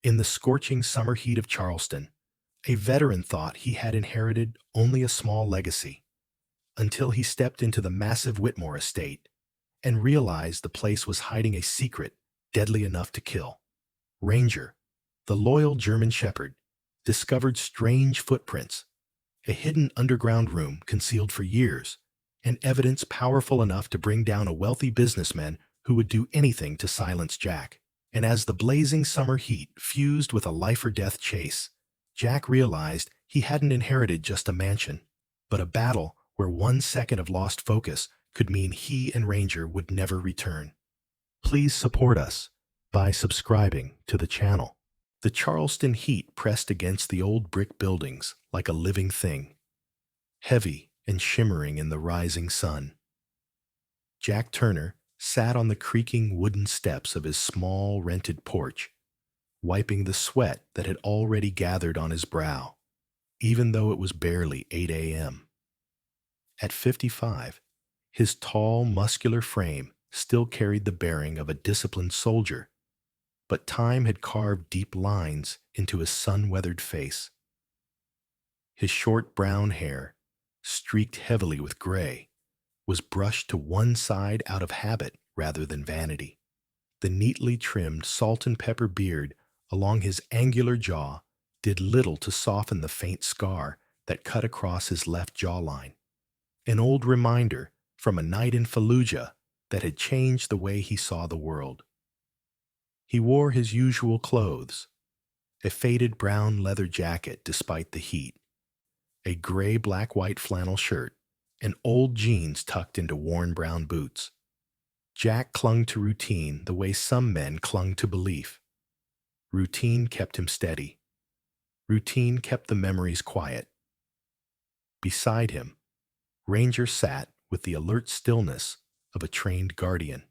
In the scorching summer heat of Charleston, a veteran thought he had inherited only a small legacy, until he stepped into the massive Whitmore estate and realized the place was hiding a secret deadly enough to kill. Ranger, the loyal German shepherd, discovered strange footprints, a hidden underground room concealed for years, and evidence powerful enough to bring down a wealthy businessman who would do anything to silence Jack. And as the blazing summer heat fused with a life-or-death chase, Jack realized he hadn't inherited just a mansion, but a battle where 1 second of lost focus could mean he and Ranger would never return. Please support us by subscribing to the channel. The Charleston heat pressed against the old brick buildings like a living thing, heavy and shimmering in the rising sun. Jack Turner sat on the creaking wooden steps of his small rented porch, wiping the sweat that had already gathered on his brow, even though it was barely 8 a.m. At 55, his tall, muscular frame still carried the bearing of a disciplined soldier, but time had carved deep lines into his sun-weathered face. His short brown hair, streaked heavily with gray, was brushed to one side out of habit rather than vanity. The neatly trimmed salt and pepper beard along his angular jaw did little to soften the faint scar that cut across his left jawline, an old reminder from a night in Fallujah that had changed the way he saw the world. He wore his usual clothes, a faded brown leather jacket despite the heat, a gray black-white flannel shirt, and old jeans tucked into worn brown boots. Jack clung to routine the way some men clung to belief. Routine kept him steady. Routine kept the memories quiet. Beside him, Ranger sat with the alert stillness of a trained guardian.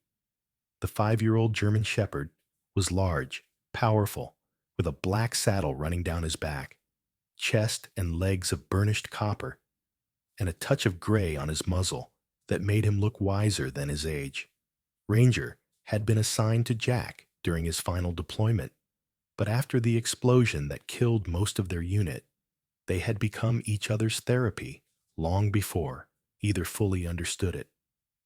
The 5-year-old German shepherd was large, powerful, with a black saddle running down his back, chest and legs of burnished copper, and a touch of gray on his muzzle that made him look wiser than his age. Ranger had been assigned to Jack during his final deployment, but after the explosion that killed most of their unit, they had become each other's therapy long before either fully understood it.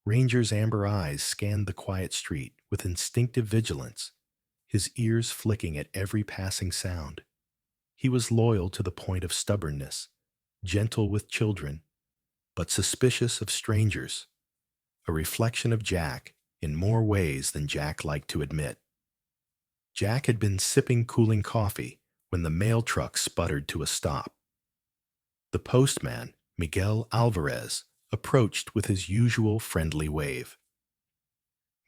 Ranger's amber eyes scanned the quiet street with instinctive vigilance, his ears flicking at every passing sound. He was loyal to the point of stubbornness, gentle with children, but suspicious of strangers, a reflection of Jack in more ways than Jack liked to admit. Jack had been sipping cooling coffee when the mail truck sputtered to a stop. The postman, Miguel Alvarez, approached with his usual friendly wave.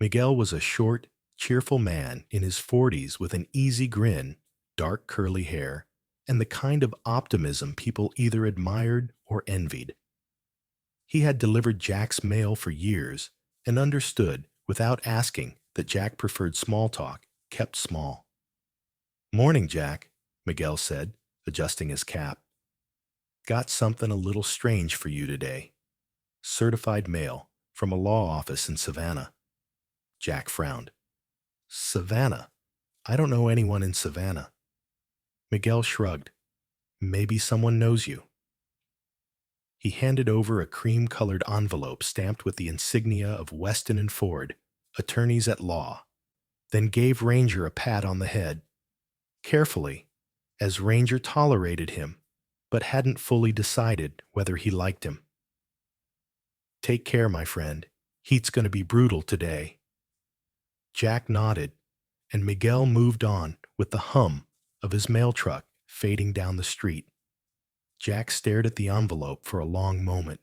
Miguel was a short, cheerful man in his 40s with an easy grin, dark curly hair, and the kind of optimism people either admired or envied. He had delivered Jack's mail for years and understood, without asking, that Jack preferred small talk, kept small. "Morning, Jack," Miguel said, adjusting his cap. "Got something a little strange for you today. Certified mail from a law office in Savannah." Jack frowned. "Savannah? I don't know anyone in Savannah." Miguel shrugged. "Maybe someone knows you." He handed over a cream-colored envelope stamped with the insignia of Weston and Ford, attorneys at law, then gave Ranger a pat on the head, carefully, as Ranger tolerated him, but hadn't fully decided whether he liked him. "Take care, my friend. Heat's going to be brutal today." Jack nodded, and Miguel moved on with the hum of his mail truck fading down the street. Jack stared at the envelope for a long moment.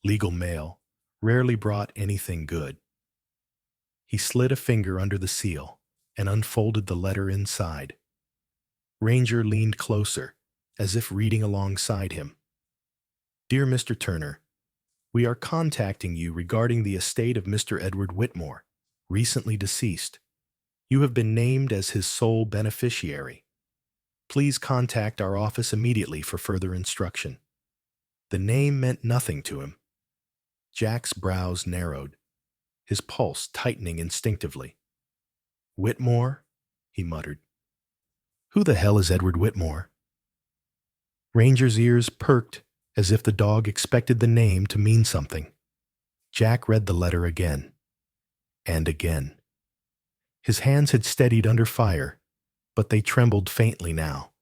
Legal mail rarely brought anything good. He slid a finger under the seal and unfolded the letter inside. Ranger leaned closer, as if reading alongside him. "Dear Mr. Turner, we are contacting you regarding the estate of Mr. Edward Whitmore, recently deceased. You have been named as his sole beneficiary. Please contact our office immediately for further instruction." The name meant nothing to him. Jack's brows narrowed, his pulse tightening instinctively. "Whitmore?" he muttered. Who the hell is Edward Whitmore? Ranger's ears perked as if the dog expected the name to mean something. Jack read the letter again and again. His hands had steadied under fire, but they trembled faintly now,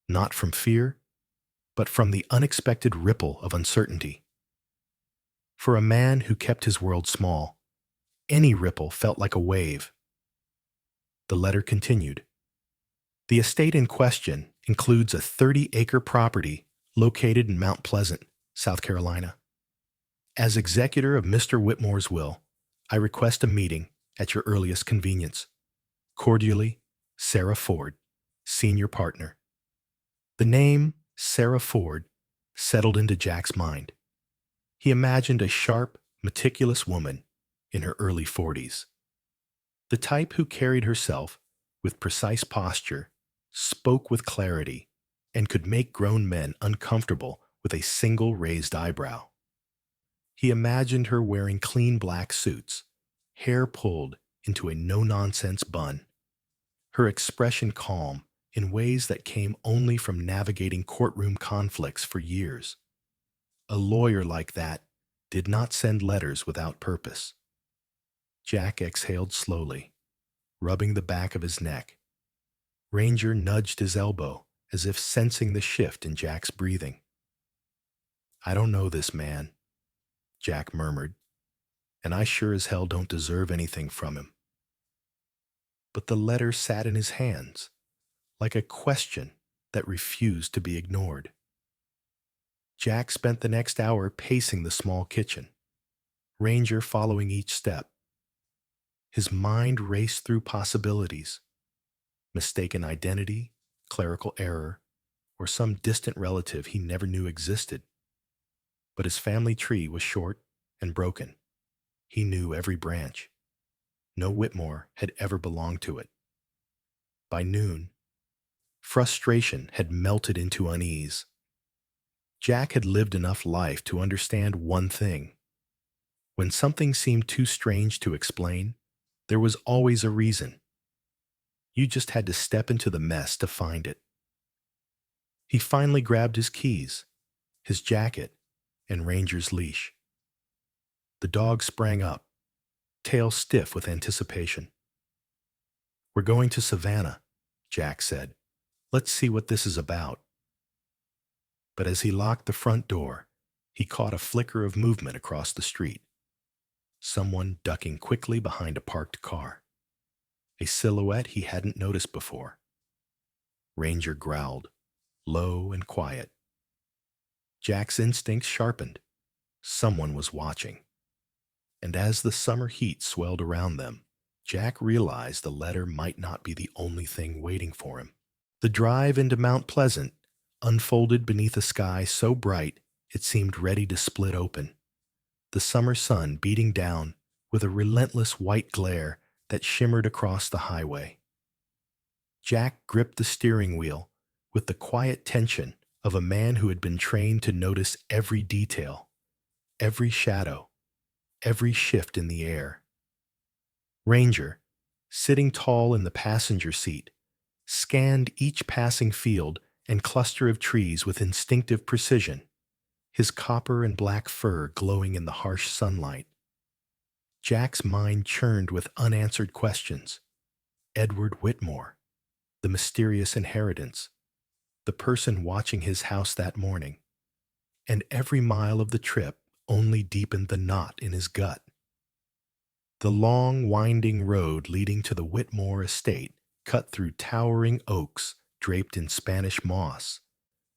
not from fear, but from the unexpected ripple of uncertainty. For a man who kept his world small, any ripple felt like a wave. The letter continued. The estate in question includes a 30-acre property located in Mount Pleasant, South Carolina. As executor of Mr. Whitmore's will, I request a meeting at your earliest convenience. Cordially, Sarah Ford, senior partner. The name Sarah Ford settled into Jack's mind. He imagined a sharp, meticulous woman in her early 40s. The type who carried herself with precise posture, spoke with clarity, and could make grown men uncomfortable with a single raised eyebrow. He imagined her wearing clean black suits, hair pulled into a no-nonsense bun, her expression calm in ways that came only from navigating courtroom conflicts for years. A lawyer like that did not send letters without purpose. Jack exhaled slowly, rubbing the back of his neck. Ranger nudged his elbow as if sensing the shift in Jack's breathing. "I don't know this man," Jack murmured, "and I sure as hell don't deserve anything from him." But the letter sat in his hands, like a question that refused to be ignored. Jack spent the next hour pacing the small kitchen, Ranger following each step. His mind raced through possibilities: mistaken identity, clerical error, or some distant relative he never knew existed. But his family tree was short and broken. He knew every branch. No Whitmore had ever belonged to it. By noon, frustration had melted into unease. Jack had lived enough life to understand one thing. When something seemed too strange to explain, there was always a reason. You just had to step into the mess to find it. He finally grabbed his keys, his jacket, and Ranger's leash. The dog sprang up, tail stiff with anticipation. "We're going to Savannah," Jack said. "Let's see what this is about." But as he locked the front door, he caught a flicker of movement across the street. Someone ducking quickly behind a parked car. A silhouette he hadn't noticed before. Ranger growled, low and quiet. Jack's instincts sharpened. Someone was watching. And as the summer heat swelled around them, Jack realized the letter might not be the only thing waiting for him. The drive into Mount Pleasant unfolded beneath a sky so bright it seemed ready to split open. The summer sun beating down with a relentless white glare that shimmered across the highway. Jack gripped the steering wheel with the quiet tension of a man who had been trained to notice every detail, every shadow, every shift in the air. Ranger, sitting tall in the passenger seat, scanned each passing field and cluster of trees with instinctive precision, his copper and black fur glowing in the harsh sunlight. Jack's mind churned with unanswered questions. Edward Whitmore, the mysterious inheritance, the person watching his house that morning, and every mile of the trip only deepened the knot in his gut. The long, winding road leading to the Whitmore estate cut through towering oaks draped in Spanish moss,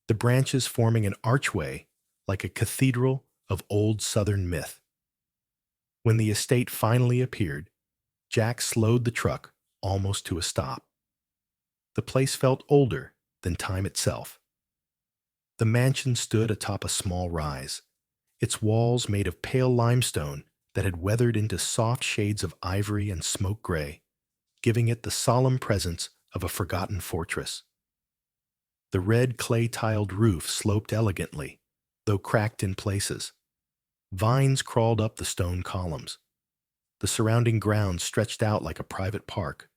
the branches forming an archway like a cathedral of old Southern myth. When the estate finally appeared, Jack slowed the truck almost to a stop. The place felt older than time itself. The mansion stood atop a small rise, its walls made of pale limestone that had weathered into soft shades of ivory and smoke gray, giving it the solemn presence of a forgotten fortress. The red clay-tiled roof sloped elegantly, though cracked in places. Vines crawled up the stone columns. The surrounding grounds stretched out like a private park,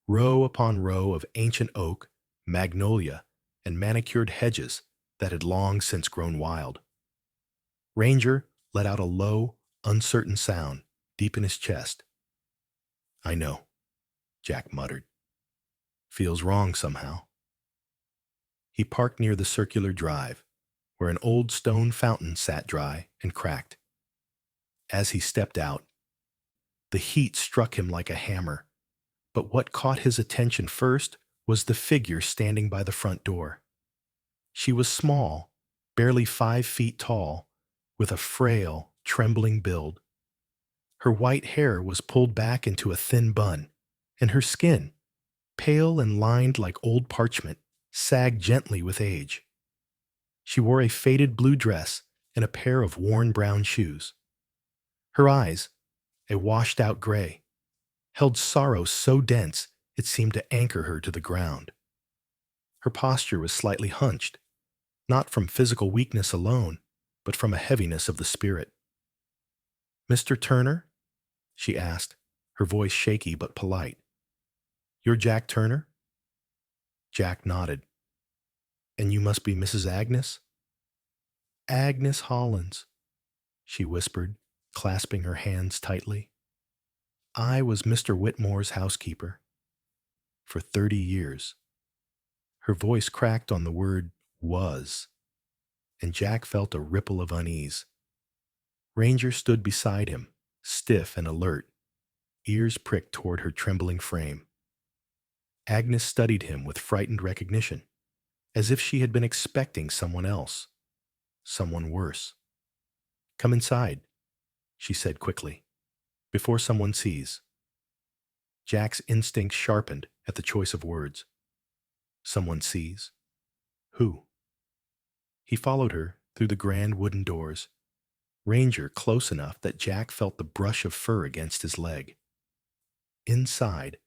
row upon row of ancient oak, magnolia, and manicured hedges that had long since grown wild. Ranger let out a low, uncertain sound deep in his chest. "I know," Jack muttered. "Feels wrong somehow." He parked near the circular drive, where an old stone fountain sat dry and cracked. As he stepped out, the heat struck him like a hammer, but what caught his attention first was the figure standing by the front door. She was small, barely 5 feet tall, with a frail, trembling build. Her white hair was pulled back into a thin bun, and her skin, pale and lined like old parchment, sagged gently with age. She wore a faded blue dress and a pair of worn brown shoes. Her eyes, a washed-out gray, held sorrow so dense it seemed to anchor her to the ground. Her posture was slightly hunched, not from physical weakness alone, but from a heaviness of the spirit. "Mr. Turner?" she asked, her voice shaky but polite. "You're Jack Turner?" Jack nodded. "And you must be Mrs. Agnes?" "Agnes Hollins," she whispered, clasping her hands tightly. "I was Mr. Whitmore's housekeeper for 30 years. Her voice cracked on the word "was," and Jack felt a ripple of unease. Ranger stood beside him, stiff and alert, ears pricked toward her trembling frame. Agnes studied him with frightened recognition, as if she had been expecting someone else, someone worse. "Come inside," she said quickly, "before someone sees." Jack's instincts sharpened at the choice of words. Someone sees? Who? He followed her through the grand wooden doors, Ranger close enough that Jack felt the brush of fur against his leg. Inside,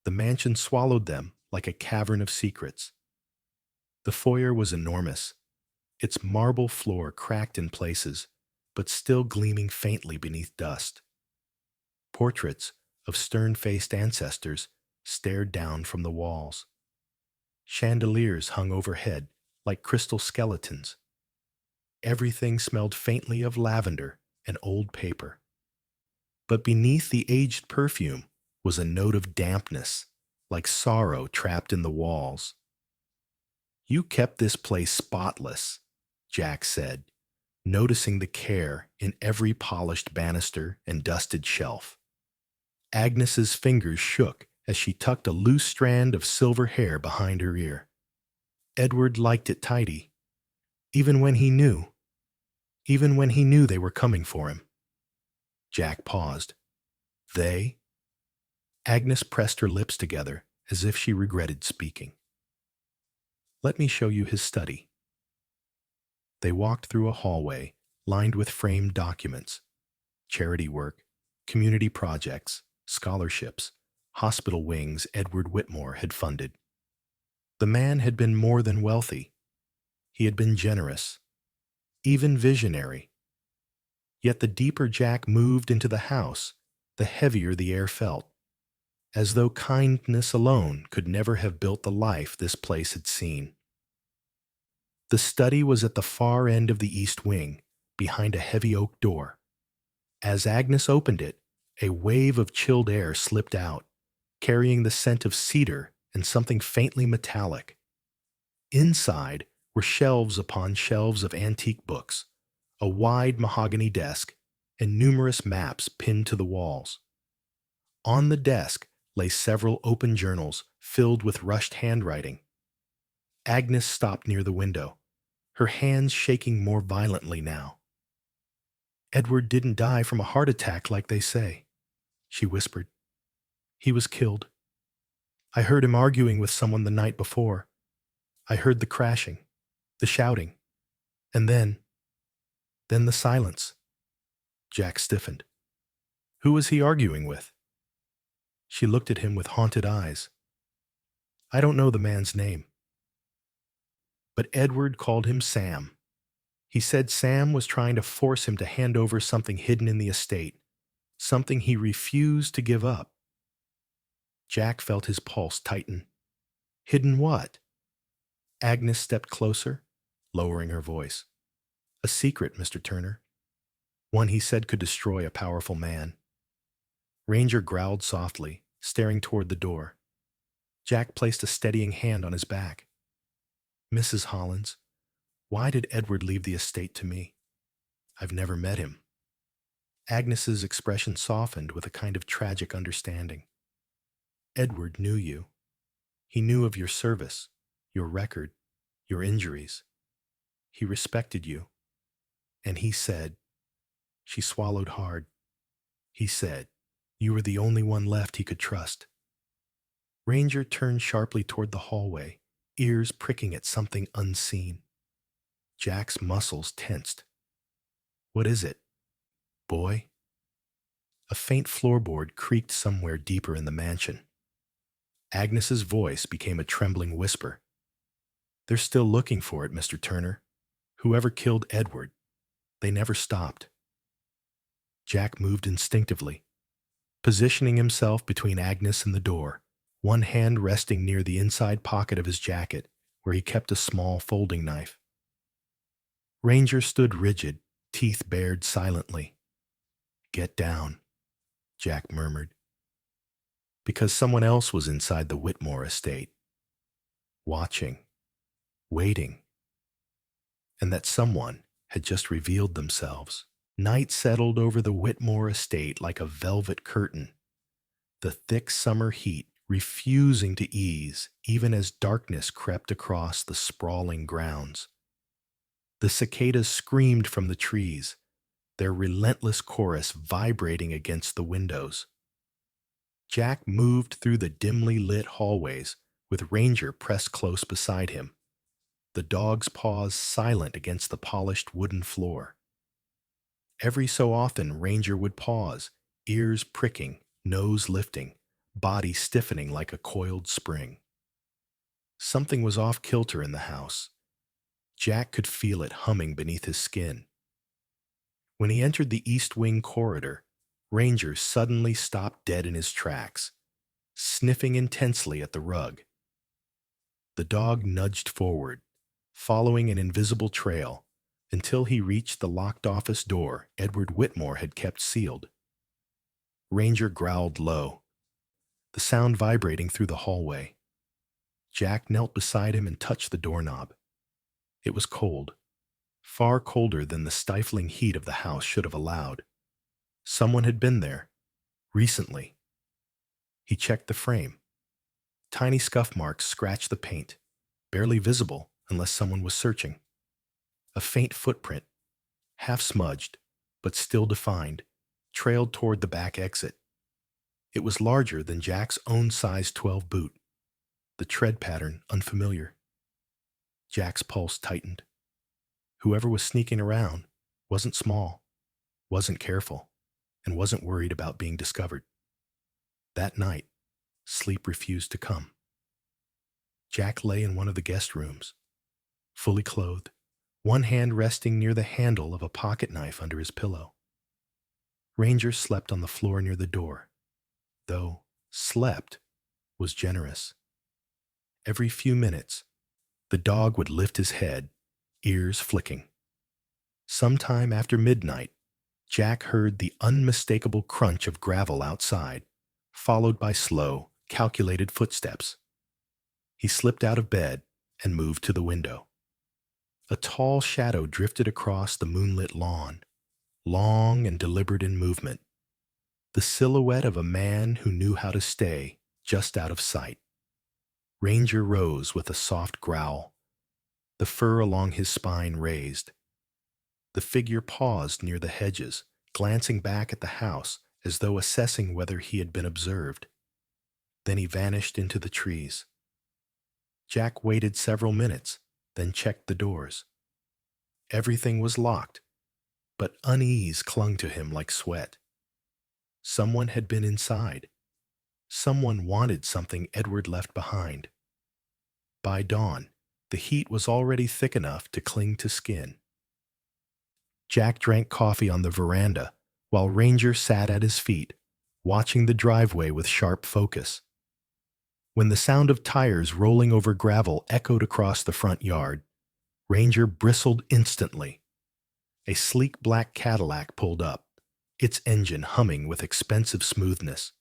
the mansion swallowed them like a cavern of secrets. The foyer was enormous, its marble floor cracked in places, but still gleaming faintly beneath dust. Portraits of stern-faced ancestors stared down from the walls. Chandeliers hung overhead like crystal skeletons. Everything smelled faintly of lavender and old paper. But beneath the aged perfume was a note of dampness, like sorrow trapped in the walls. "You kept this place spotless," Jack said, noticing the care in every polished banister and dusted shelf. Agnes's fingers shook as she tucked a loose strand of silver hair behind her ear. Edward liked it tidy, even when he knew they were coming for him. Jack paused. "They?" Agnes pressed her lips together as if she regretted speaking. "Let me show you his study." They walked through a hallway lined with framed documents, charity work, community projects, scholarships, hospital wings Edward Whitmore had funded. The man had been more than wealthy. He had been generous, even visionary. Yet the deeper Jack moved into the house, the heavier the air felt, as though kindness alone could never have built the life this place had seen. The study was at the far end of the east wing, behind a heavy oak door. As Agnes opened it, a wave of chilled air slipped out, carrying the scent of cedar and something faintly metallic. Inside were shelves upon shelves of antique books, a wide mahogany desk, and numerous maps pinned to the walls. On the desk lay several open journals filled with rushed handwriting. Agnes stopped near the window, her hands shaking more violently now. "Edward didn't die from a heart attack like they say," she whispered. "He was killed. I heard him arguing with someone the night before. I heard the crashing, the shouting, and then the silence." Jack stiffened. "Who was he arguing with?" She looked at him with haunted eyes. "I don't know the man's name. But Edward called him Sam. He said Sam was trying to force him to hand over something hidden in the estate, something he refused to give up." Jack felt his pulse tighten. Hidden what? Agnes stepped closer, lowering her voice. A secret, Mr. Turner. One he said could destroy a powerful man. Ranger growled softly, staring toward the door. Jack placed a steadying hand on his back. Mrs. Hollins, why did Edward leave the estate to me? I've never met him. Agnes's expression softened with a kind of tragic understanding. Edward knew you. He knew of your service, your record, your injuries. He respected you. And he said, she swallowed hard. He said, you were the only one left he could trust. Ranger turned sharply toward the hallway, ears pricking at something unseen. Jack's muscles tensed. What is it, boy? A faint floorboard creaked somewhere deeper in the mansion. Agnes's voice became a trembling whisper. They're still looking for it, Mr. Turner. Whoever killed Edward. They never stopped. Jack moved instinctively, positioning himself between Agnes and the door, one hand resting near the inside pocket of his jacket, where he kept a small folding knife. Ranger stood rigid, teeth bared silently. Get down, Jack murmured. Because someone else was inside the Whitmore estate, watching, waiting, and that someone had just revealed themselves. Night settled over the Whitmore estate like a velvet curtain, the thick summer heat refusing to ease even as darkness crept across the sprawling grounds. The cicadas screamed from the trees, their relentless chorus vibrating against the windows. Jack moved through the dimly lit hallways with Ranger pressed close beside him, the dog's paws silent against the polished wooden floor. Every so often, Ranger would pause, ears pricking, nose lifting, body stiffening like a coiled spring. Something was off kilter in the house. Jack could feel it humming beneath his skin. When he entered the East Wing corridor, Ranger suddenly stopped dead in his tracks, sniffing intensely at the rug. The dog nudged forward, following an invisible trail, until he reached the locked office door Edward Whitmore had kept sealed. Ranger growled low, the sound vibrating through the hallway. Jack knelt beside him and touched the doorknob. It was cold, far colder than the stifling heat of the house should have allowed. Someone had been there, recently. He checked the frame. Tiny scuff marks scratched the paint, barely visible unless someone was searching. A faint footprint, half smudged, but still defined, trailed toward the back exit. It was larger than Jack's own size 12 boot, the tread pattern unfamiliar. Jack's pulse tightened. Whoever was sneaking around wasn't small, wasn't careful, and wasn't worried about being discovered. That night, sleep refused to come. Jack lay in one of the guest rooms, fully clothed, one hand resting near the handle of a pocket knife under his pillow. Ranger slept on the floor near the door, though slept was generous. Every few minutes, the dog would lift his head, ears flicking. Sometime after midnight, Jack heard the unmistakable crunch of gravel outside, followed by slow, calculated footsteps. He slipped out of bed and moved to the window. A tall shadow drifted across the moonlit lawn, long and deliberate in movement, the silhouette of a man who knew how to stay just out of sight. Ranger rose with a soft growl, the fur along his spine raised. The figure paused near the hedges, glancing back at the house as though assessing whether he had been observed. Then he vanished into the trees. Jack waited several minutes, then checked the doors. Everything was locked, but unease clung to him like sweat. Someone had been inside. Someone wanted something Edward left behind. By dawn, the heat was already thick enough to cling to skin. Jack drank coffee on the veranda, while Ranger sat at his feet, watching the driveway with sharp focus. When the sound of tires rolling over gravel echoed across the front yard, Ranger bristled instantly. A sleek black Cadillac pulled up, its engine humming with expensive smoothness.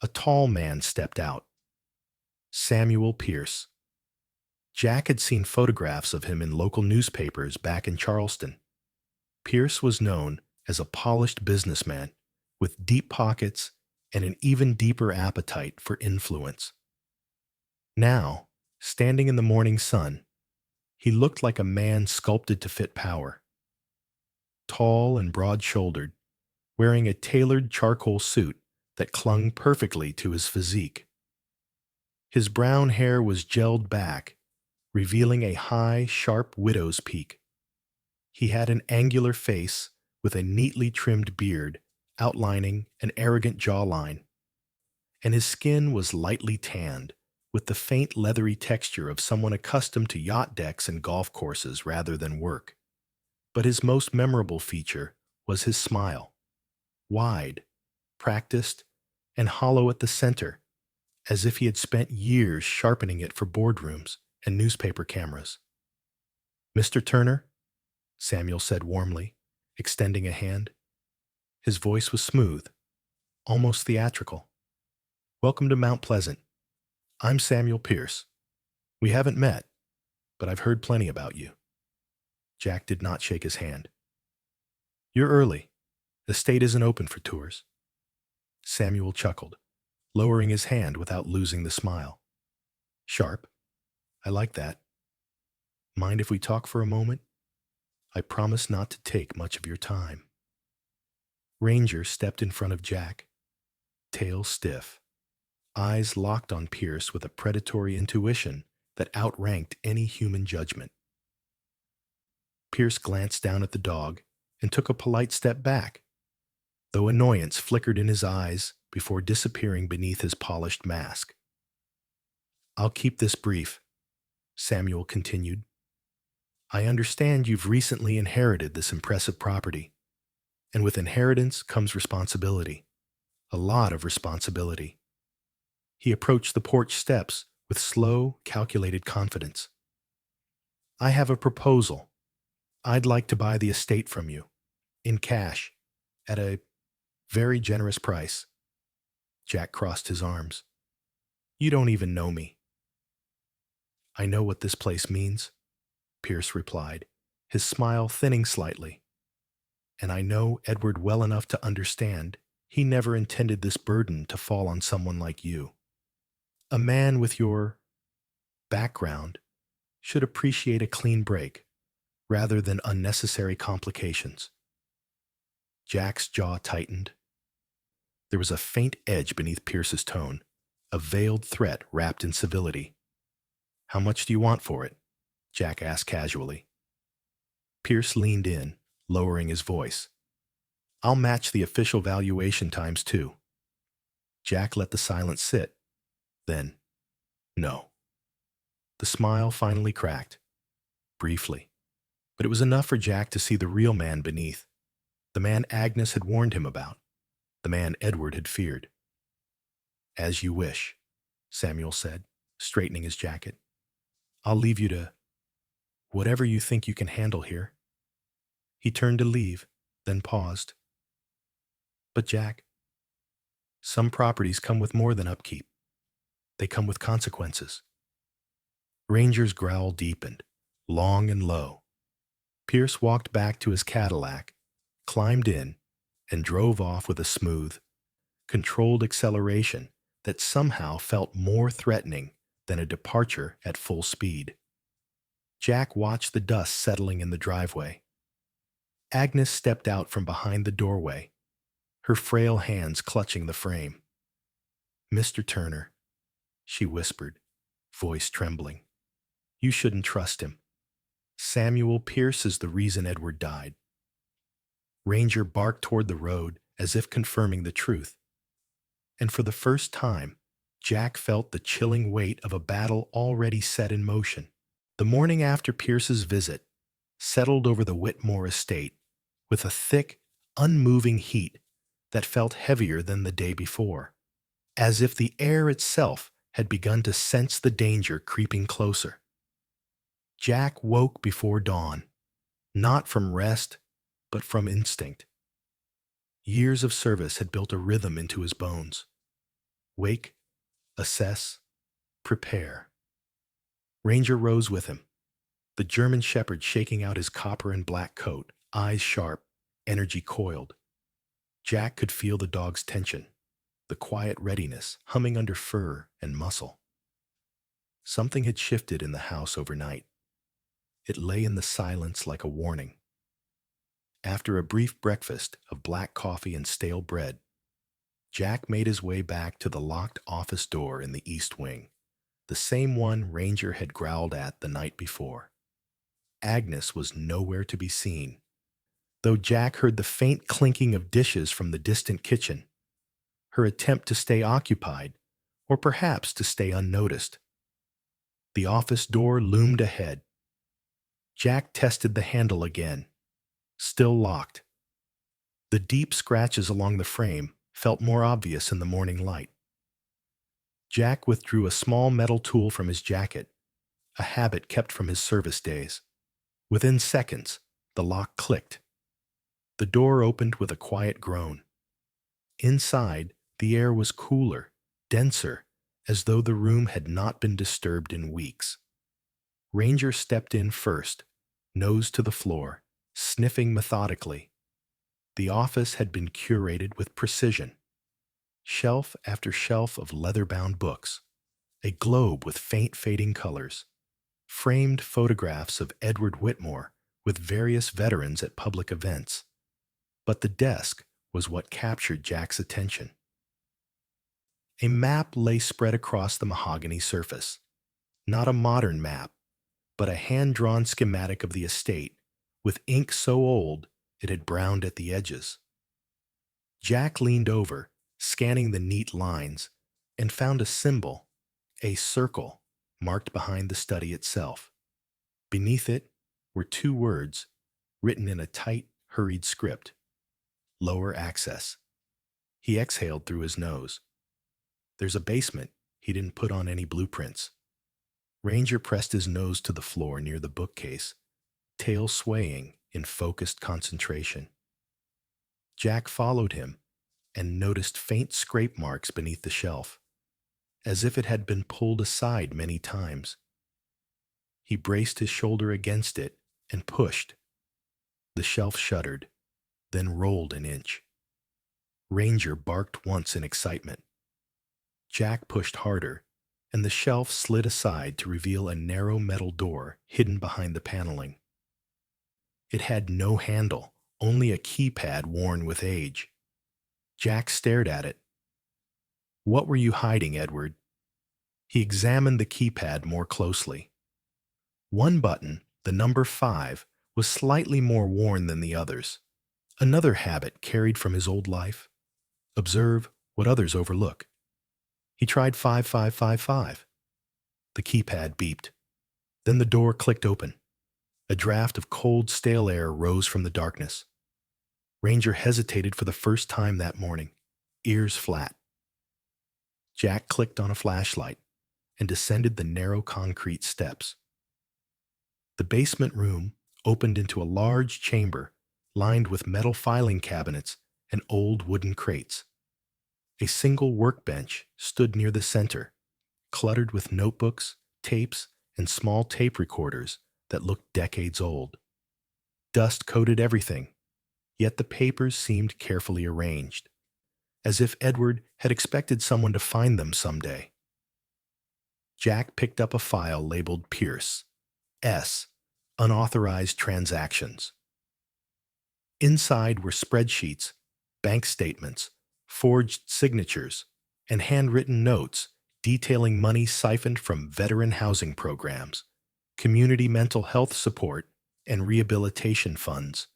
A tall man stepped out. Samuel Pierce. Jack had seen photographs of him in local newspapers back in Charleston. Pierce was known as a polished businessman with deep pockets and an even deeper appetite for influence. Now, standing in the morning sun, he looked like a man sculpted to fit power. Tall and broad-shouldered, wearing a tailored charcoal suit that clung perfectly to his physique. His brown hair was gelled back, revealing a high, sharp widow's peak. He had an angular face with a neatly trimmed beard outlining an arrogant jawline, and his skin was lightly tanned, with the faint leathery texture of someone accustomed to yacht decks and golf courses rather than work. But his most memorable feature was his smile, wide, practiced, and hollow at the center, as if he had spent years sharpening it for boardrooms and newspaper cameras. "Mr. Turner," Samuel said warmly, extending a hand. His voice was smooth, almost theatrical. "Welcome to Mount Pleasant. I'm Samuel Pierce. We haven't met, but I've heard plenty about you." Jack did not shake his hand. "You're early. The state isn't open for tours." Samuel chuckled, lowering his hand without losing the smile. "Sharp. I like that. Mind if we talk for a moment? I promise not to take much of your time." Ranger stepped in front of Jack, tail stiff, eyes locked on Pierce with a predatory intuition that outranked any human judgment. Pierce glanced down at the dog and took a polite step back, though annoyance flickered in his eyes before disappearing beneath his polished mask. "I'll keep this brief," Samuel continued. "I understand you've recently inherited this impressive property, and with inheritance comes responsibility, a lot of responsibility." He approached the porch steps with slow, calculated confidence. "I have a proposal. I'd like to buy the estate from you, in cash, at a very generous price." Jack crossed his arms. "You don't even know me." "I know what this place means," Pierce replied, his smile thinning slightly. "And I know Edward well enough to understand he never intended this burden to fall on someone like you. A man with your background should appreciate a clean break rather than unnecessary complications." Jack's jaw tightened. There was a faint edge beneath Pierce's tone, a veiled threat wrapped in civility. "How much do you want for it?" Jack asked casually. Pierce leaned in, lowering his voice. "I'll match the official valuation times 2. Jack let the silence sit. Then, "No." The smile finally cracked, briefly, but it was enough for Jack to see the real man beneath, the man Agnes had warned him about, the man Edward had feared. "As you wish," Samuel said, straightening his jacket. "I'll leave you to whatever you think you can handle here." He turned to leave, then paused. "But Jack, some properties come with more than upkeep. They come with consequences." Ranger's growl deepened, long and low. Pierce walked back to his Cadillac, climbed in, and drove off with a smooth, controlled acceleration that somehow felt more threatening than a departure at full speed. Jack watched the dust settling in the driveway. Agnes stepped out from behind the doorway, her frail hands clutching the frame. "Mr. Turner," she whispered, voice trembling, "you shouldn't trust him. Samuel Pierce is the reason Edward died." Ranger barked toward the road as if confirming the truth. And for the first time, Jack felt the chilling weight of a battle already set in motion. The morning after Pierce's visit settled over the Whitmore estate with a thick, unmoving heat that felt heavier than the day before, as if the air itself had begun to sense the danger creeping closer. Jack woke before dawn, not from rest, but from instinct. Years of service had built a rhythm into his bones. Wake, assess, prepare. Ranger rose with him, the German shepherd shaking out his copper and black coat, eyes sharp, energy coiled. Jack could feel the dog's tension, the quiet readiness humming under fur and muscle. Something had shifted in the house overnight. It lay in the silence like a warning. After a brief breakfast of black coffee and stale bread, Jack made his way back to the locked office door in the east wing, the same one Ranger had growled at the night before. Agnes was nowhere to be seen, though Jack heard the faint clinking of dishes from the distant kitchen, her attempt to stay occupied, or perhaps to stay unnoticed. The office door loomed ahead. Jack tested the handle again. Still locked. The deep scratches along the frame felt more obvious in the morning light. Jack withdrew a small metal tool from his jacket, a habit kept from his service days. Within seconds, the lock clicked. The door opened with a quiet groan. Inside, the air was cooler, denser, as though the room had not been disturbed in weeks. Ranger stepped in first, nose to the floor, sniffing methodically. The office had been curated with precision. Shelf after shelf of leather-bound books, a globe with faint fading colors, framed photographs of Edward Whitmore with various veterans at public events. But the desk was what captured Jack's attention. A map lay spread across the mahogany surface. Not a modern map, but a hand-drawn schematic of the estate, with ink so old it had browned at the edges. Jack leaned over, scanning the neat lines, and found a symbol, a circle, marked behind the study itself. Beneath it were two words, written in a tight, hurried script. Lower access. He exhaled through his nose. There's a basement. He didn't put on any blueprints. Ranger pressed his nose to the floor near the bookcase, tail swaying in focused concentration. Jack followed him and noticed faint scrape marks beneath the shelf, as if it had been pulled aside many times. He braced his shoulder against it and pushed. The shelf shuddered, then rolled an inch. Ranger barked once in excitement. Jack pushed harder, and the shelf slid aside to reveal a narrow metal door hidden behind the paneling. It had no handle, only a keypad worn with age. Jack stared at it. "What were you hiding, Edward?" He examined the keypad more closely. One button, the number 5, was slightly more worn than the others. Another habit carried from his old life. Observe what others overlook. He tried 5555. The keypad beeped. Then the door clicked open. A draft of cold, stale air rose from the darkness. Ranger hesitated for the first time that morning, ears flat. Jack clicked on a flashlight and descended the narrow concrete steps. The basement room opened into a large chamber lined with metal filing cabinets and old wooden crates. A single workbench stood near the center, cluttered with notebooks, tapes, and small tape recorders that looked decades old. Dust coated everything, yet the papers seemed carefully arranged, as if Edward had expected someone to find them someday. Jack picked up a file labeled Pierce, S, Unauthorized Transactions. Inside were spreadsheets, bank statements, forged signatures, and handwritten notes detailing money siphoned from veteran housing programs, community mental health support, and rehabilitation funds,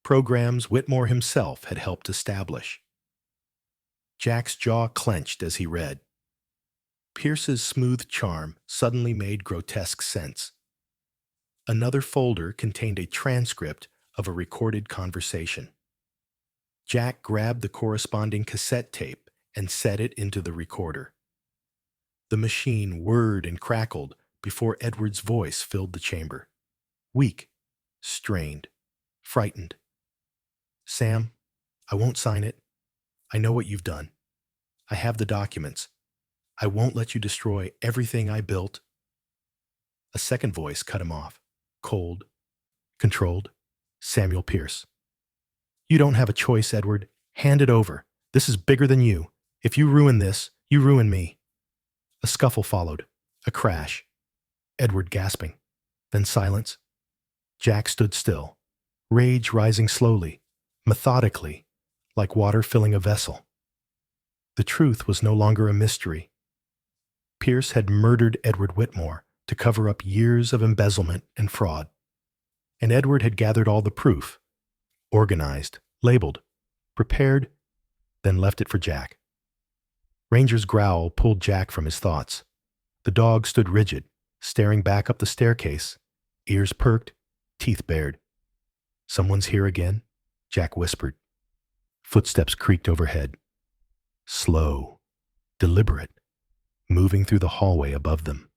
programs Whitmore himself had helped establish. Jack's jaw clenched as he read. Pierce's smooth charm suddenly made grotesque sense. Another folder contained a transcript of a recorded conversation. Jack grabbed the corresponding cassette tape and set it into the recorder. The machine whirred and crackled before Edward's voice filled the chamber. Weak, strained, frightened. Sam, I won't sign it. I know what you've done. I have the documents. I won't let you destroy everything I built. A second voice cut him off. Cold, controlled. Samuel Pierce. You don't have a choice, Edward. Hand it over. This is bigger than you. If you ruin this, you ruin me. A scuffle followed. A crash. Edward gasping. Then silence. Jack stood still, rage rising slowly, methodically, like water filling a vessel. The truth was no longer a mystery. Pierce had murdered Edward Whitmore to cover up years of embezzlement and fraud. And Edward had gathered all the proof, organized, labeled, prepared, then left it for Jack. Ranger's growl pulled Jack from his thoughts. The dog stood rigid, staring back up the staircase, ears perked, teeth bared. Someone's here again, Jack whispered. Footsteps creaked overhead. Slow, deliberate, moving through the hallway above them.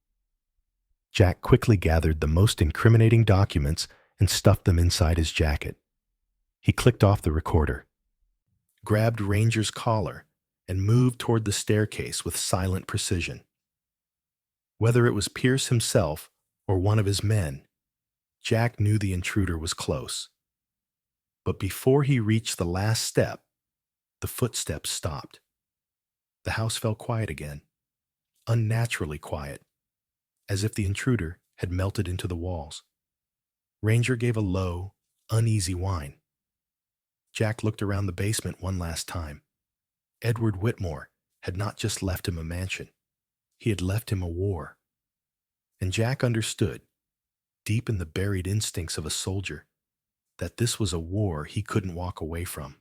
Jack quickly gathered the most incriminating documents and stuffed them inside his jacket. He clicked off the recorder, grabbed Ranger's collar, and moved toward the staircase with silent precision. Whether it was Pierce himself or one of his men, Jack knew the intruder was close. But before he reached the last step, the footsteps stopped. The house fell quiet again, unnaturally quiet, as if the intruder had melted into the walls. Ranger gave a low, uneasy whine. Jack looked around the basement one last time. Edward Whitmore had not just left him a mansion. He had left him a war. And Jack understood, deep in the buried instincts of a soldier, that this was a war he couldn't walk away from,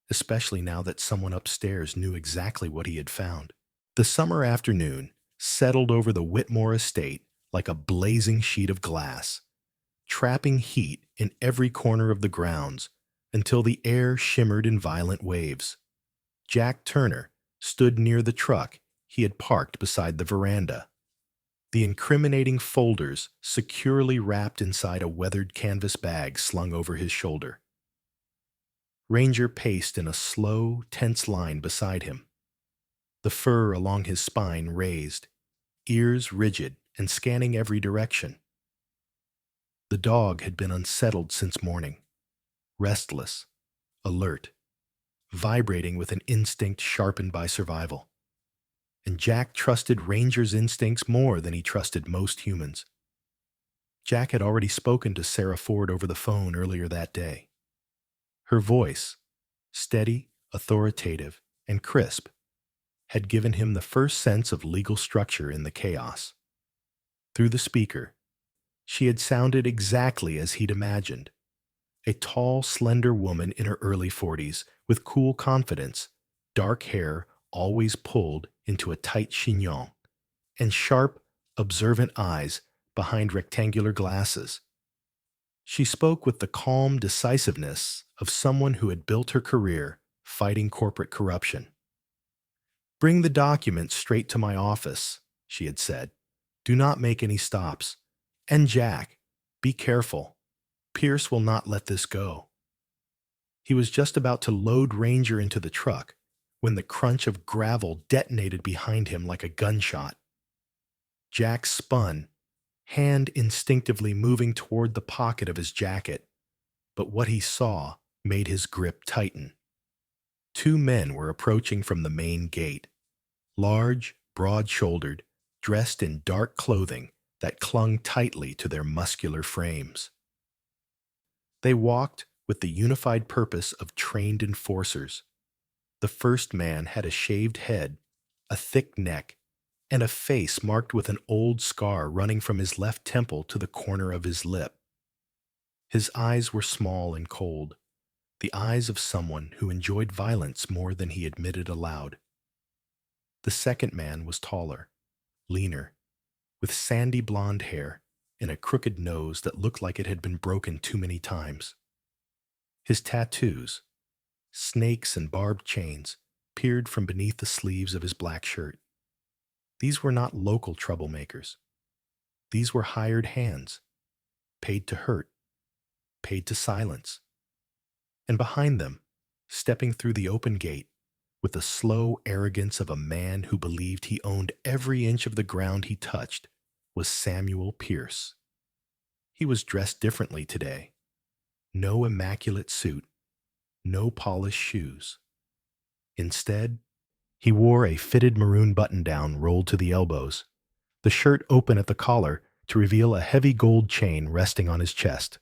especially now that someone upstairs knew exactly what he had found. The summer afternoon settled over the Whitmore estate like a blazing sheet of glass, trapping heat in every corner of the grounds until the air shimmered in violent waves. Jack Turner stood near the truck he had parked beside the veranda, the incriminating folders securely wrapped inside a weathered canvas bag slung over his shoulder. Ranger paced in a slow, tense line beside him, the fur along his spine raised, ears rigid and scanning every direction. The dog had been unsettled since morning, restless, alert, vibrating with an instinct sharpened by survival. And Jack trusted Ranger's instincts more than he trusted most humans. Jack had already spoken to Sarah Ford over the phone earlier that day. Her voice, steady, authoritative, and crisp, had given him the first sense of legal structure in the chaos. Through the speaker, she had sounded exactly as he'd imagined. A tall, slender woman in her early 40s with cool confidence, dark hair always pulled into a tight chignon, and sharp, observant eyes behind rectangular glasses. She spoke with the calm decisiveness of someone who had built her career fighting corporate corruption. "Bring the documents straight to my office," she had said. "Do not make any stops. And Jack, be careful. Pierce will not let this go." He was just about to load Ranger into the truck when the crunch of gravel detonated behind him like a gunshot. Jack spun, hand instinctively moving toward the pocket of his jacket, but what he saw made his grip tighten. Two men were approaching from the main gate, large, broad-shouldered, dressed in dark clothing that clung tightly to their muscular frames. They walked with the unified purpose of trained enforcers. The first man had a shaved head, a thick neck, and a face marked with an old scar running from his left temple to the corner of his lip. His eyes were small and cold, the eyes of someone who enjoyed violence more than he admitted aloud. The second man was taller, leaner, with sandy blonde hair and a crooked nose that looked like it had been broken too many times. His tattoos, snakes and barbed chains, peered from beneath the sleeves of his black shirt. These were not local troublemakers. These were hired hands, paid to hurt, paid to silence. And behind them, stepping through the open gate, with the slow arrogance of a man who believed he owned every inch of the ground he touched, was Samuel Pierce. He was dressed differently today. No immaculate suit, no polished shoes. Instead, he wore a fitted maroon button-down rolled to the elbows, the shirt open at the collar to reveal a heavy gold chain resting on his chest.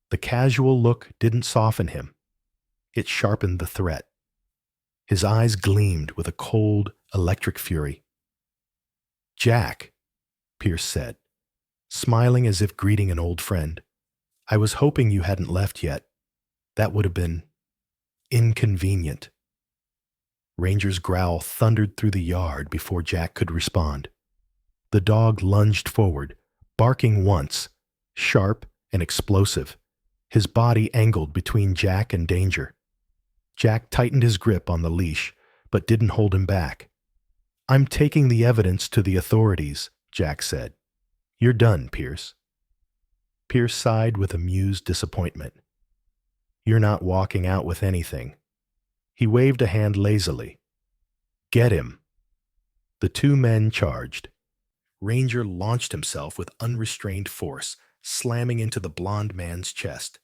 The casual look didn't soften him. It sharpened the threat. His eyes gleamed with a cold, electric fury. "Jack," Pierce said, smiling as if greeting an old friend, "I was hoping you hadn't left yet. That would have been inconvenient." Ranger's growl thundered through the yard before Jack could respond. The dog lunged forward, barking once, sharp and explosive, his body angled between Jack and danger. Jack tightened his grip on the leash, but didn't hold him back. "I'm taking the evidence to the authorities," Jack said. "You're done, Pierce." Pierce sighed with amused disappointment. "You're not walking out with anything." He waved a hand lazily. "Get him." The two men charged. Ranger launched himself with unrestrained force, slamming into the blond man's chest.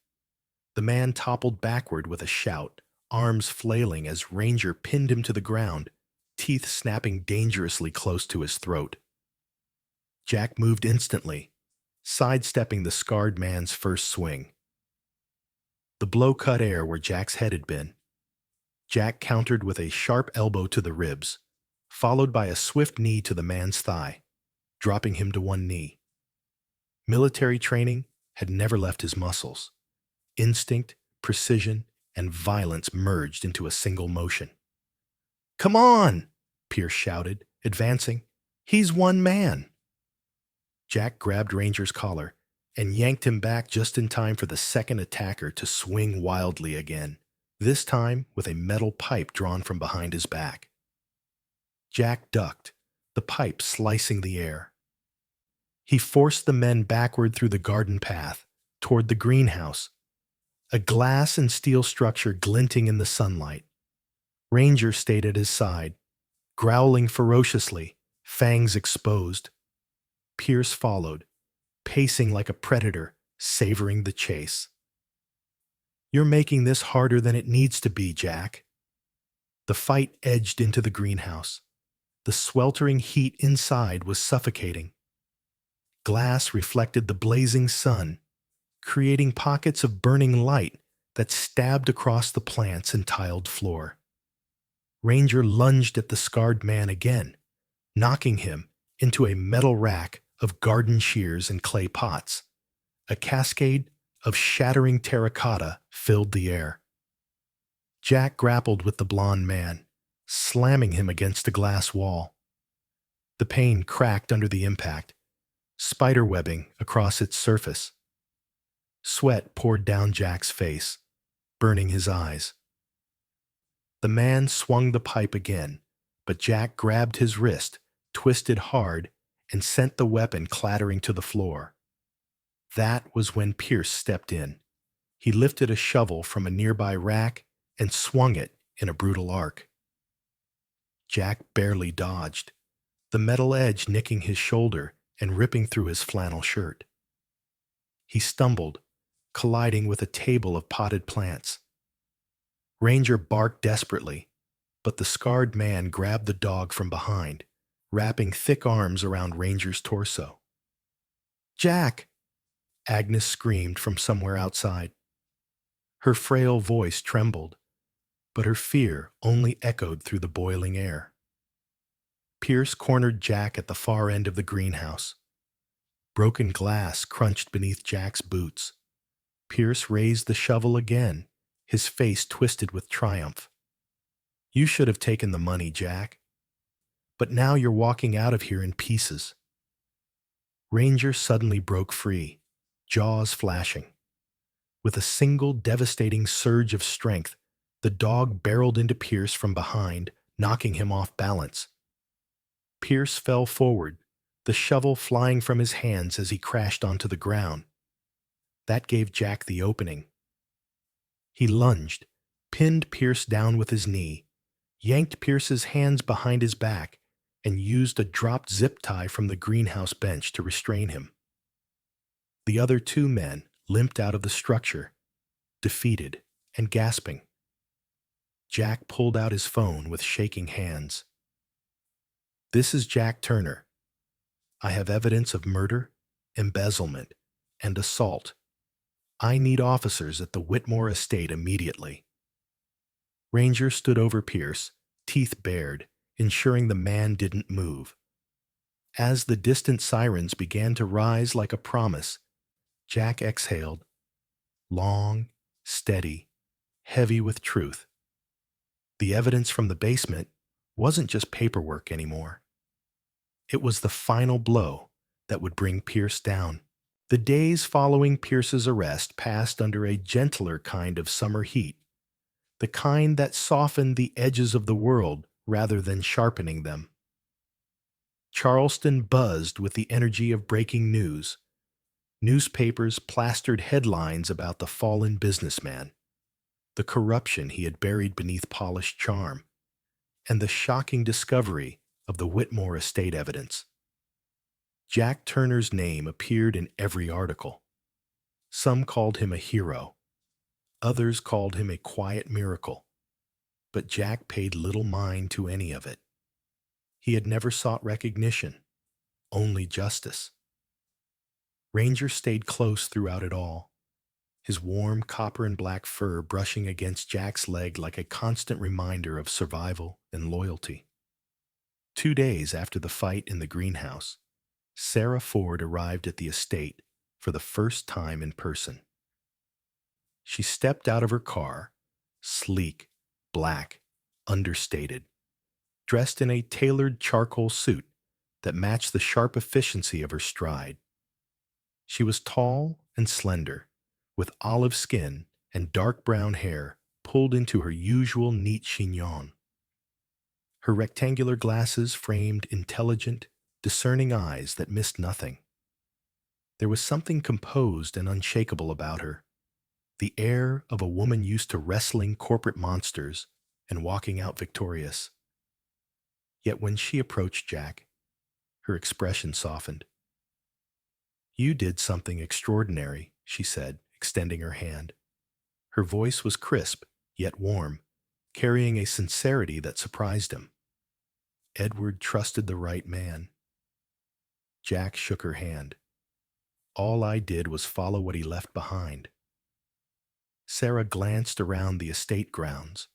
The man toppled backward with a shout, arms flailing as Ranger pinned him to the ground, teeth snapping dangerously close to his throat. Jack moved instantly, sidestepping the scarred man's first swing. The blow cut air where Jack's head had been. Jack countered with a sharp elbow to the ribs, followed by a swift knee to the man's thigh, dropping him to one knee. Military training had never left his muscles. Instinct, precision, and violence merged into a single motion. "Come on!" Pierce shouted, advancing. "He's one man!" Jack grabbed Ranger's collar and yanked him back just in time for the second attacker to swing wildly again, this time with a metal pipe drawn from behind his back. Jack ducked, the pipe slicing the air. He forced the men backward through the garden path, toward the greenhouse, a glass and steel structure glinting in the sunlight. Ranger stayed at his side, growling ferociously, fangs exposed. Pierce followed, pacing like a predator, savoring the chase. "You're making this harder than it needs to be, Jack." The fight edged into the greenhouse. The sweltering heat inside was suffocating. Glass reflected the blazing sun, creating pockets of burning light that stabbed across the plants and tiled floor. Ranger lunged at the scarred man again, knocking him into a metal rack of garden shears and clay pots. A cascade of shattering terracotta filled the air. Jack grappled with the blond man, slamming him against a glass wall. The pane cracked under the impact, spiderwebbing across its surface. Sweat poured down Jack's face, burning his eyes. The man swung the pipe again, but Jack grabbed his wrist, twisted hard, and sent the weapon clattering to the floor. That was when Pierce stepped in. He lifted a shovel from a nearby rack and swung it in a brutal arc. Jack barely dodged, the metal edge nicking his shoulder and ripping through his flannel shirt. He stumbled, colliding with a table of potted plants. Ranger barked desperately, but the scarred man grabbed the dog from behind, wrapping thick arms around Ranger's torso. "Jack!" Agnes screamed from somewhere outside. Her frail voice trembled, but her fear only echoed through the boiling air. Pierce cornered Jack at the far end of the greenhouse. Broken glass crunched beneath Jack's boots. Pierce raised the shovel again, his face twisted with triumph. "You should have taken the money, Jack. But now you're walking out of here in pieces." Ranger suddenly broke free, jaws flashing. With a single devastating surge of strength, the dog barreled into Pierce from behind, knocking him off balance. Pierce fell forward, the shovel flying from his hands as he crashed onto the ground. That gave Jack the opening. He lunged, pinned Pierce down with his knee, yanked Pierce's hands behind his back, and used a dropped zip tie from the greenhouse bench to restrain him. The other two men limped out of the structure, defeated and gasping. Jack pulled out his phone with shaking hands. "This is Jack Turner. I have evidence of murder, embezzlement, and assault. I need officers at the Whitmore estate immediately." Ranger stood over Pierce, teeth bared, ensuring the man didn't move. As the distant sirens began to rise like a promise, Jack exhaled, long, steady, heavy with truth. The evidence from the basement wasn't just paperwork anymore. It was the final blow that would bring Pierce down. The days following Pierce's arrest passed under a gentler kind of summer heat, the kind that softened the edges of the world rather than sharpening them. Charleston buzzed with the energy of breaking news. Newspapers plastered headlines about the fallen businessman, the corruption he had buried beneath polished charm, and the shocking discovery of the Whitmore estate evidence. Jack Turner's name appeared in every article. Some called him a hero. Others called him a quiet miracle. But Jack paid little mind to any of it. He had never sought recognition, only justice. Ranger stayed close throughout it all, his warm copper and black fur brushing against Jack's leg like a constant reminder of survival and loyalty. 2 days after the fight in the greenhouse, Sarah Ford arrived at the estate for the first time in person. She stepped out of her car, sleek, black, understated, dressed in a tailored charcoal suit that matched the sharp efficiency of her stride. She was tall and slender, with olive skin and dark brown hair pulled into her usual neat chignon. Her rectangular glasses framed intelligent, discerning eyes that missed nothing. There was something composed and unshakable about her, the air of a woman used to wrestling corporate monsters and walking out victorious. Yet when she approached Jack, her expression softened. "You did something extraordinary," she said, extending her hand. Her voice was crisp, yet warm, carrying a sincerity that surprised him. Edward trusted the right man. Jack shook her hand. "All I did was follow what he left behind." Sarah glanced around the estate grounds,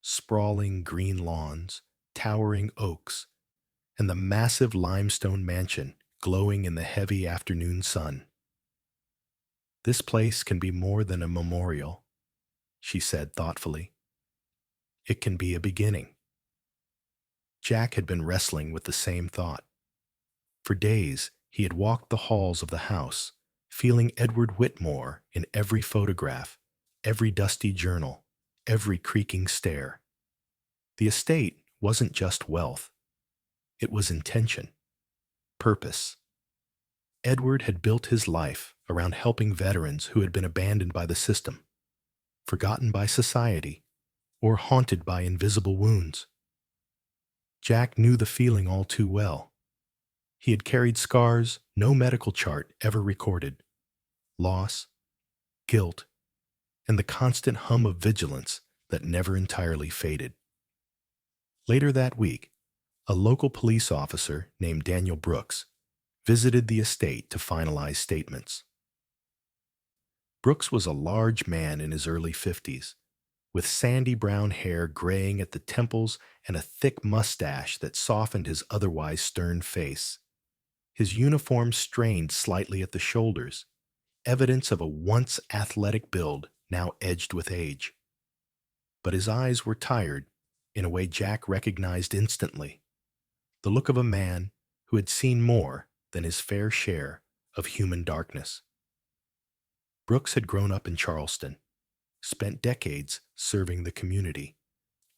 sprawling green lawns, towering oaks, and the massive limestone mansion glowing in the heavy afternoon sun. "This place can be more than a memorial," she said thoughtfully. "It can be a beginning." Jack had been wrestling with the same thought. For days, he had walked the halls of the house, feeling Edward Whitmore in every photograph, every dusty journal, every creaking stair. The estate wasn't just wealth. It was intention, purpose. Edward had built his life around helping veterans who had been abandoned by the system, forgotten by society, or haunted by invisible wounds. Jack knew the feeling all too well. He had carried scars no medical chart ever recorded: loss, guilt, and the constant hum of vigilance that never entirely faded. Later that week, a local police officer named Daniel Brooks visited the estate to finalize statements. Brooks was a large man in his early 50s, with sandy brown hair graying at the temples and a thick mustache that softened his otherwise stern face. His uniform strained slightly at the shoulders, evidence of a once athletic build now edged with age. But his eyes were tired in a way Jack recognized instantly, the look of a man who had seen more than his fair share of human darkness. Brooks had grown up in Charleston, spent decades serving the community,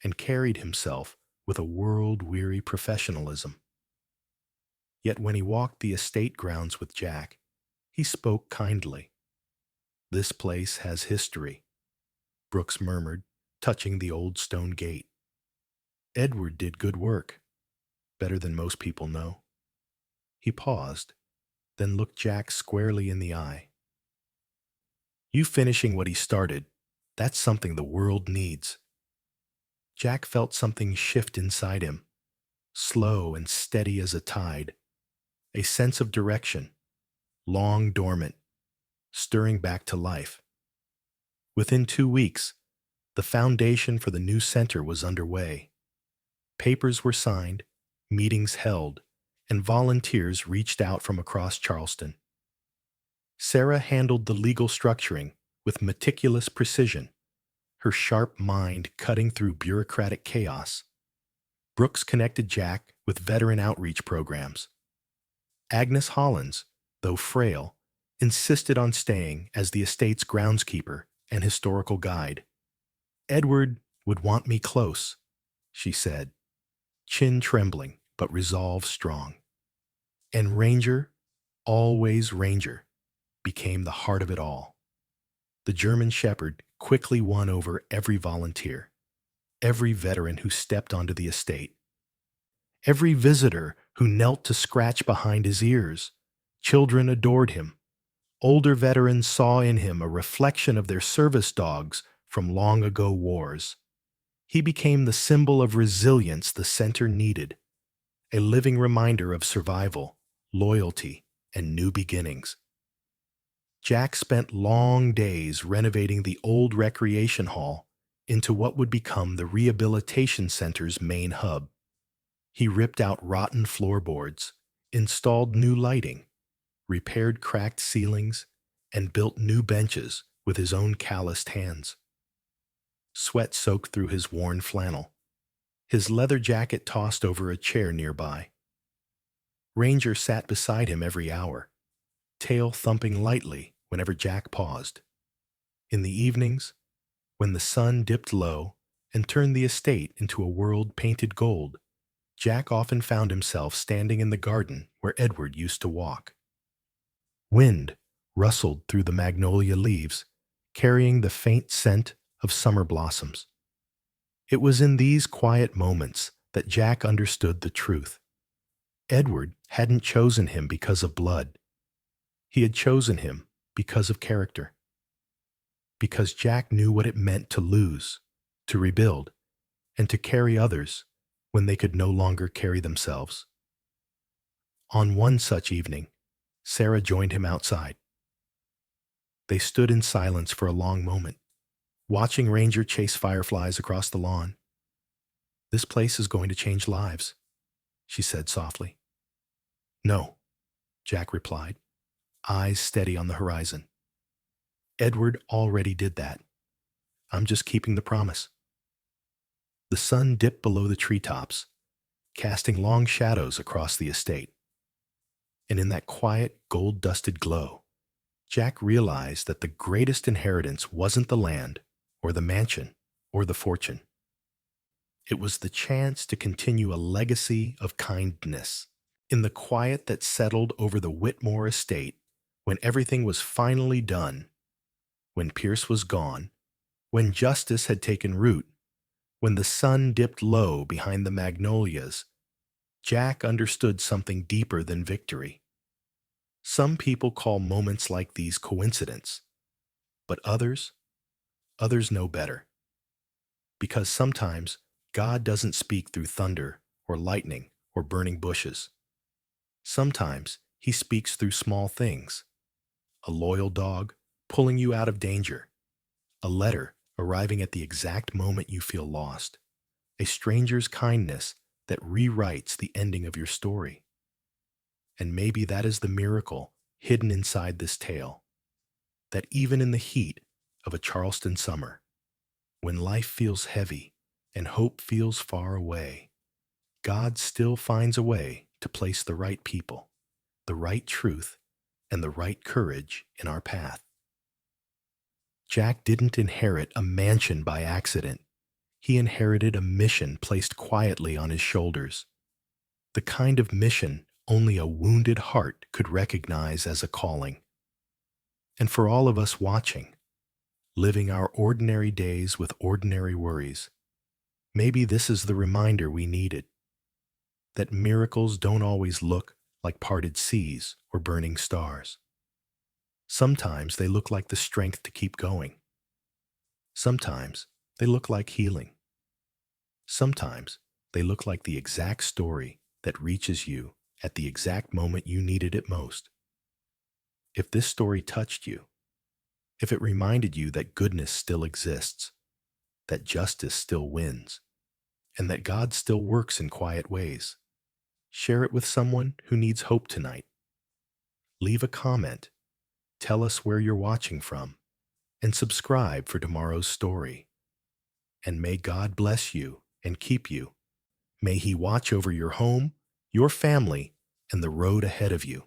and carried himself with a world-weary professionalism. Yet when he walked the estate grounds with Jack, he spoke kindly. "This place has history," Brooks murmured, touching the old stone gate. "Edward did good work, better than most people know." He paused, then looked Jack squarely in the eye. "You finishing what he started, that's something the world needs." Jack felt something shift inside him, slow and steady as a tide, a sense of direction, long dormant, stirring back to life. Within 2 weeks, the foundation for the new center was underway. Papers were signed, meetings held, and volunteers reached out from across Charleston. Sarah handled the legal structuring with meticulous precision, her sharp mind cutting through bureaucratic chaos. Brooks connected Jack with veteran outreach programs. Agnes Hollins, though frail, insisted on staying as the estate's groundskeeper and historical guide. "Edward would want me close," she said, chin trembling but resolve strong. And Ranger, always Ranger, became the heart of it all. The German Shepherd quickly won over every volunteer, every veteran who stepped onto the estate, every visitor who knelt to scratch behind his ears. Children adored him. Older veterans saw in him a reflection of their service dogs from long ago wars. He became the symbol of resilience the center needed, a living reminder of survival, loyalty, and new beginnings. Jack spent long days renovating the old recreation hall into what would become the rehabilitation center's main hub. He ripped out rotten floorboards, installed new lighting, repaired cracked ceilings, and built new benches with his own calloused hands. Sweat soaked through his worn flannel. His leather jacket tossed over a chair nearby. Ranger sat beside him every hour, tail thumping lightly whenever Jack paused. In the evenings, when the sun dipped low and turned the estate into a world painted gold, Jack often found himself standing in the garden where Edward used to walk. Wind rustled through the magnolia leaves, carrying the faint scent of summer blossoms. It was in these quiet moments that Jack understood the truth. Edward hadn't chosen him because of blood. He had chosen him because of character. Because Jack knew what it meant to lose, to rebuild, and to carry others when they could no longer carry themselves. On one such evening, Sarah joined him outside. They stood in silence for a long moment, watching Ranger chase fireflies across the lawn. "This place is going to change lives," she said softly. "No," Jack replied, eyes steady on the horizon. "Edward already did that. I'm just keeping the promise." The sun dipped below the treetops, casting long shadows across the estate. And in that quiet, gold-dusted glow, Jack realized that the greatest inheritance wasn't the land, or the mansion, or the fortune. It was the chance to continue a legacy of kindness. In the quiet that settled over the Whitmore estate, when everything was finally done, when Pierce was gone, when justice had taken root, when the sun dipped low behind the magnolias, Jack understood something deeper than victory. Some people call moments like these coincidence, but others know better. Because sometimes God doesn't speak through thunder or lightning or burning bushes. Sometimes he speaks through small things. A loyal dog pulling you out of danger. A letter arriving at the exact moment you feel lost. A stranger's kindness that rewrites the ending of your story. And maybe that is the miracle hidden inside this tale. That even in the heat of a Charleston summer, when life feels heavy and hope feels far away, God still finds a way to place the right people, the right truth, and the right courage in our path. Jack didn't inherit a mansion by accident. He inherited a mission placed quietly on his shoulders. The kind of mission only a wounded heart could recognize as a calling. And for all of us watching, living our ordinary days with ordinary worries, maybe this is the reminder we needed, that miracles don't always look like parted seas or burning stars. Sometimes they look like the strength to keep going. Sometimes they look like healing. Sometimes they look like the exact story that reaches you at the exact moment you needed it most. If this story touched you, if it reminded you that goodness still exists, that justice still wins, and that God still works in quiet ways, share it with someone who needs hope tonight. Leave a comment, tell us where you're watching from, and subscribe for tomorrow's story. And may God bless you and keep you. May He watch over your home, your family, and the road ahead of you.